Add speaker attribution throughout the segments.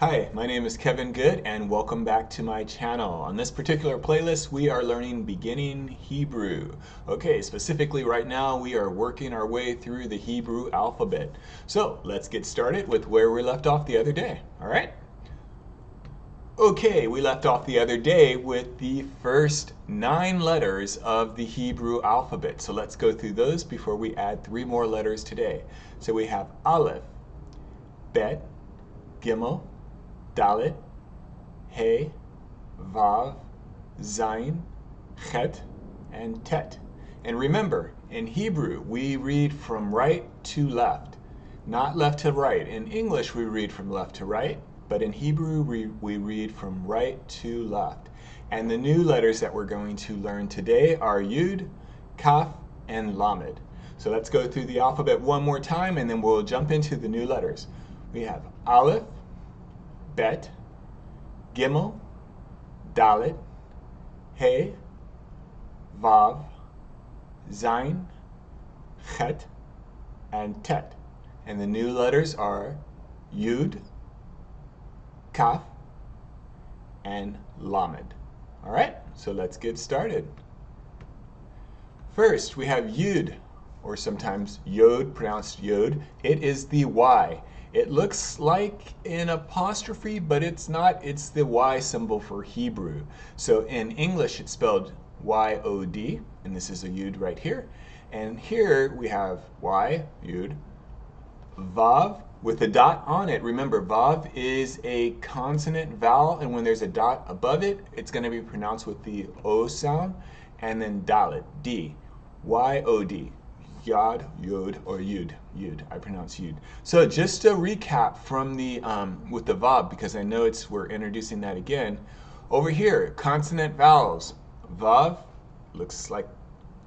Speaker 1: Hi, my name is Kevin Goode and welcome back to my channel. On this particular playlist we are learning beginning Hebrew. Okay, specifically right now we are working our way through the Hebrew alphabet. So let's get started with where we left off the other day, alright? Okay, we left off the other day with the first 9 letters of the Hebrew alphabet. So let's go through those before we add 3 more letters today. So we have Aleph, Bet, Gimel, Dalet, He, Vav, Zayin, Chet, and Tet. And remember, in Hebrew, we read from right to left, not left to right. In English, we read from left to right, but in Hebrew, we read from right to left. And the new letters that we're going to learn today are Yud, Kaf, and Lamed. So let's go through the alphabet one more time, and then we'll jump into the new letters. We have Aleph, Bet, Gimel, Dalet, He, Vav, Zayin, Chet, and Tet. And the new letters are Yud, Kaf, and Lamed. All right, so let's get started. First, we have Yud, or sometimes Yod, pronounced Yod. It is the Y. It looks like an apostrophe, but it's not. It's the Y symbol for Hebrew. So in English, it's spelled Y-O-D, and this is a Yud right here. And here we have Y, Yud, Vav with a dot on it. Remember, Vav is a consonant vowel, and when there's a dot above it, it's going to be pronounced with the O sound. And then Dalet, D, Y-O-D. Yod, Yod, or Yud. Yud. I pronounce Yud. So just a recap from the with the Vav, because I know we're introducing that again. Over here, consonant vowels. Vav looks like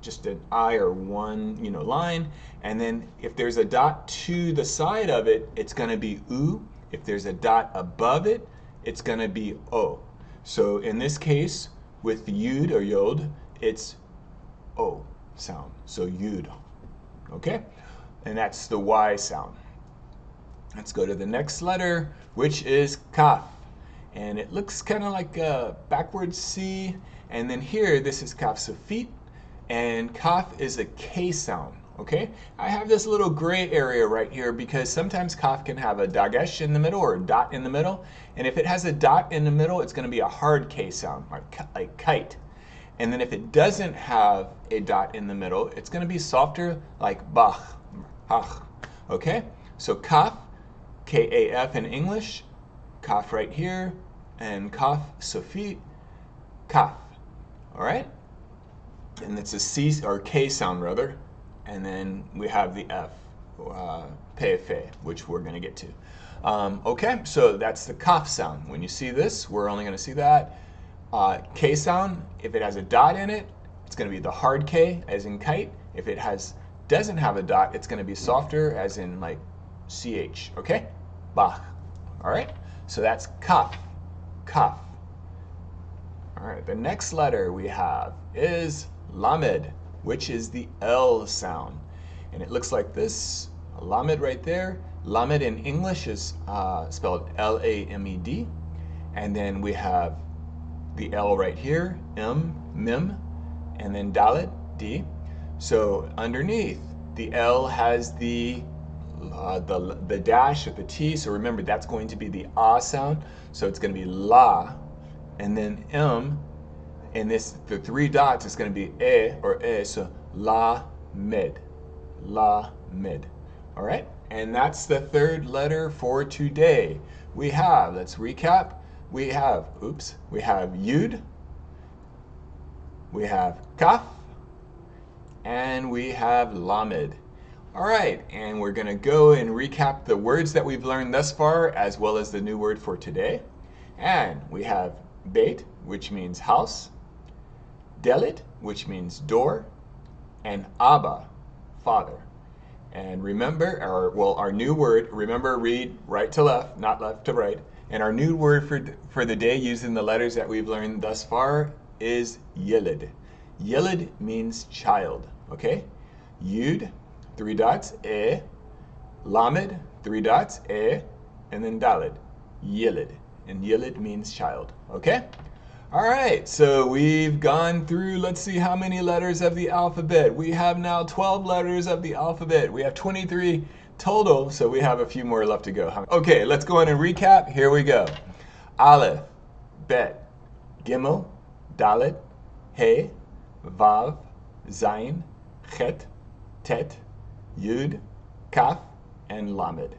Speaker 1: just an I or one line, and then if there's a dot to the side of it, it's going to be U. If there's a dot above it, it's going to be O. So in this case, with the Yud or Yod, it's O sound. So Yud. Okay, and that's the Y sound. Let's go to the next letter, which is Kaf. And it looks kind of like a backwards C. And then here, this is Kaf Sofit. And Kaf is a K sound. Okay, I have this little gray area right here because sometimes Kaf can have a dagesh in the middle or a dot in the middle. And if it has a dot in the middle, it's going to be a hard K sound, like kite. And then if it doesn't have a dot in the middle, it's going to be softer like bach, hach. Okay? So kaf, K-A-F in English, kaf right here, and kaf, sofit, kaf. All right? And it's a C or K sound rather. And then we have the F, pefe, which we're going to get to. Okay, so that's the kaf sound. When you see this, we're only going to see that. K sound, if it has a dot in it, it's going to be the hard K, as in kite. If it doesn't have a dot, it's going to be softer, as in like CH, okay? Bach. All right? So that's kaf. Kaf. All right, the next letter we have is Lamed, which is the L sound. And it looks like this, Lamed right there. Lamed in English is spelled L-A-M-E-D. And then we have the L right here, Mim, and then Dalet, D. So underneath, the L has the dash at the T. So remember, that's going to be the ah sound. So it's going to be la, and then M, and the 3 dots is going to be or e. So la mid, la mid. All right, and that's the 3rd letter for today. We have, let's recap. We have Yud, we have Kaf, and we have Lamed. All right, and we're going to go and recap the words that we've learned thus far, as well as the new word for today. And we have Beit, which means house, Delit, which means door, and Abba, father. And remember, our new word, remember, read right to left, not left to right. And our new word for the day using the letters that we've learned thus far is Yeled. Yeled means child, okay? Yud, 3 dots, Lamed, 3 dots, and then Dalet. Yilid. And Yilid means child. Okay? All right, so we've gone through, let's see how many letters of the alphabet. We have now 12 letters of the alphabet. We have 23 total, so we have a few more left to go. Okay, let's go on and recap. Here we go. Aleph, Bet, Gimel, Dalet, He, Vav, Zayin, Chet, Tet, Yud, Kaf, and Lamed.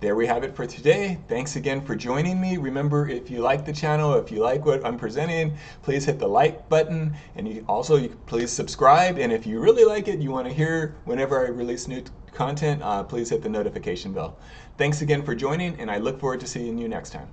Speaker 1: There we have it for today. Thanks again for joining me. Remember, if you like the channel, if you like what I'm presenting, please hit the like button, and you please subscribe. And if you really like it, you want to hear whenever I release new content, please hit the notification bell. Thanks again for joining, and I look forward to seeing you next time.